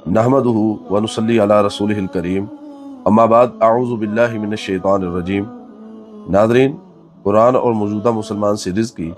नहमदुहु व नुसल्ली अला रसूलिहिल करीम अम्मा बाद अऊज़ु बिल्लाहि मिनश शैतानिर रजीम। नाज़रीन, कुरान और मौजूदा मुसलमान सीरीज़ की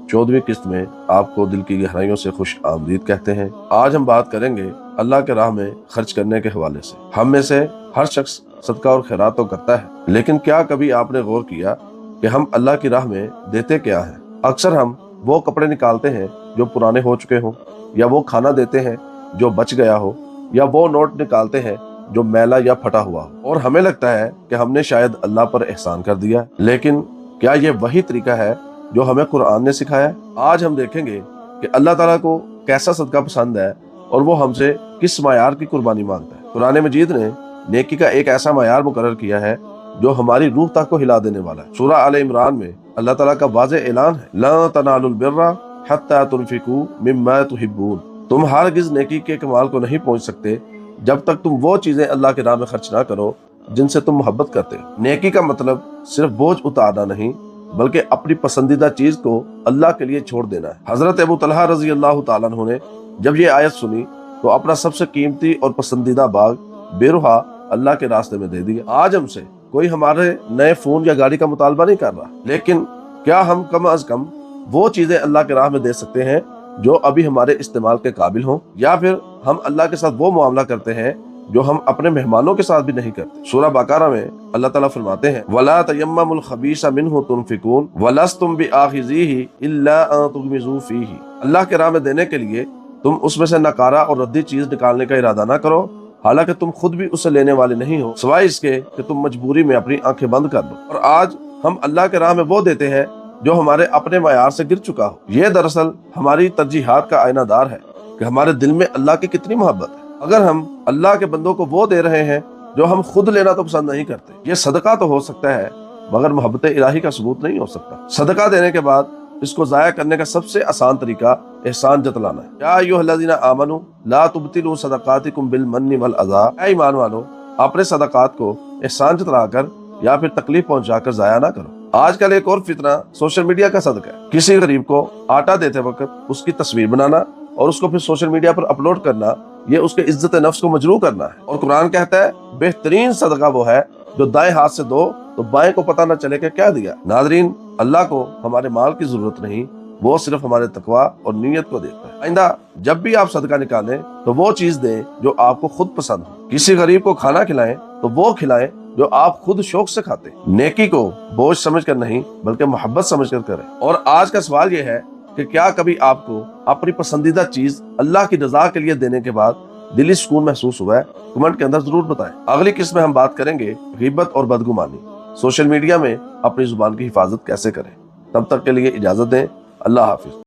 14वीं किस्त में आपको दिल की गहराइयों से खुश आमदीद कहते हैं। आज हम बात करेंगे अल्लाह के राह में खर्च करने के हवाले से। हम में से हर शख्स सदका और खैरात तो करता है, लेकिन क्या कभी आपने गौर किया कि हम अल्लाह की राह में देते क्या हैं? अक्सर हम वो कपड़े निकालते हैं जो पुराने हो चुके हों, या वो खाना देते हैं जो बच गया हो, या वो नोट निकालते हैं जो मैला या फटा हुआ हो, और हमें लगता है कि हमने शायद अल्लाह पर एहसान कर दिया। लेकिन क्या ये वही तरीका है जो हमें कुरान ने सिखाया? आज हम देखेंगे कि अल्लाह ताला को कैसा सदका पसंद है और वो हमसे किस मायार की कुर्बानी मांगता है। कुरान मजीद ने नेकी का एक ऐसा मायार मुकर्रर किया है जो हमारी रूह तक को हिला देने वाला है। सूरह आले इमरान में अल्लाह ताला का वाज़ेह ऐलान है, ला तनालुल बिर्रा हत्ता तुनफिकू मिम्मा तुहिब्बून। तुम हरगिज़ नेकी के कमाल को नहीं पहुंच सकते जब तक तुम वो चीजें अल्लाह के राह में खर्च ना करो जिनसे तुम मोहब्बत करते हो। नेकी का मतलब सिर्फ बोझ उतारना नहीं, बल्कि अपनी पसंदीदा चीज को अल्लाह के लिए छोड़ देना है। हजरत अबू तलहा रजी अल्लाह तआला अन्हु ने जब ये आयत सुनी तो अपना सबसे कीमती और पसंदीदा बाग बेरुहा अल्लाह के रास्ते में दे दिया। आज हमसे कोई हमारे नए फोन या गाड़ी का मुतालबा नहीं कर रहा, लेकिन क्या हम कम अज कम वो चीजें अल्लाह के राह में दे सकते हैं जो अभी हमारे इस्तेमाल के काबिल हों? या फिर हम अल्लाह के साथ वो मुआमला करते हैं जो हम अपने मेहमानों के साथ भी नहीं करते। सूरह बकरा में अल्लाह ताला फरमाते हैं, वला तयम्ममुल खबीसा मिन्हु तुनफिकून वलस्तुम बिआखिज़ीही इल्ला अन तुगमिज़ू फीही। अल्लाह के राह में देने के लिए तुम उसमें से नकारा और रद्दी चीज निकालने का इरादा ना करो, हालांकि तुम खुद भी उसे लेने वाले नहीं हो, सिवाय इसके कि तुम मजबूरी में अपनी आंखें बंद कर लो। और आज हम अल्लाह के राह में वो देते हैं जो हमारे अपने मायार से गिर चुका हो। ये दरअसल हमारी तरजीहात का आईनादार है कि हमारे दिल में अल्लाह की कितनी मोहब्बत है। अगर हम अल्लाह के बंदों को वो दे रहे हैं जो हम खुद लेना तो पसंद नहीं करते, ये सदका तो हो सकता है मगर मोहब्बत इलाही का सबूत नहीं हो सकता। सदका देने के बाद इसको जाया करने का सबसे आसान तरीका एहसान जतलाना है। या अय्युहल्लज़ीना आमनू ला तुब्तिलू सदकातिकुम बिल मन्नि वल अज़ा। ऐ ईमान वालो, अपने सदकात को एहसान जतलाकर या फिर तकलीफ पहुंचाकर जाया ना करो। आजकल एक और फितना सोशल मीडिया का सदका है। किसी गरीब को आटा देते वक्त उसकी तस्वीर बनाना और उसको फिर सोशल मीडिया पर अपलोड करना, ये उसके इज्जत नफ्स को मजरूह करना है। और कुरान कहता है बेहतरीन सदका वो है जो दाएं हाथ से दो तो बाएं को पता न चले कि क्या दिया। नाज़रीन, अल्लाह को हमारे माल की जरूरत नहीं, वो सिर्फ हमारे तकवा और नीयत को देखता है। आइंदा जब भी आप सदका निकालें तो वो चीज दें जो आपको खुद पसंद हो। किसी गरीब को खाना खिलाएं तो वो खिलाएं जो आप खुद शौक से खाते। नेकी को बोझ समझकर नहीं बल्कि मोहब्बत समझकर करें। और आज का सवाल ये है कि क्या कभी आपको अपनी पसंदीदा चीज अल्लाह की रजा के लिए देने के बाद दिली सुकून महसूस हुआ है? कमेंट के अंदर जरूर बताएं। अगली किस्त में हम बात करेंगे ग़ीबत और बदगुमानी, सोशल मीडिया में अपनी जुबान की हिफाजत कैसे करें। तब तक के लिए इजाजत दें। अल्लाह हाफिज।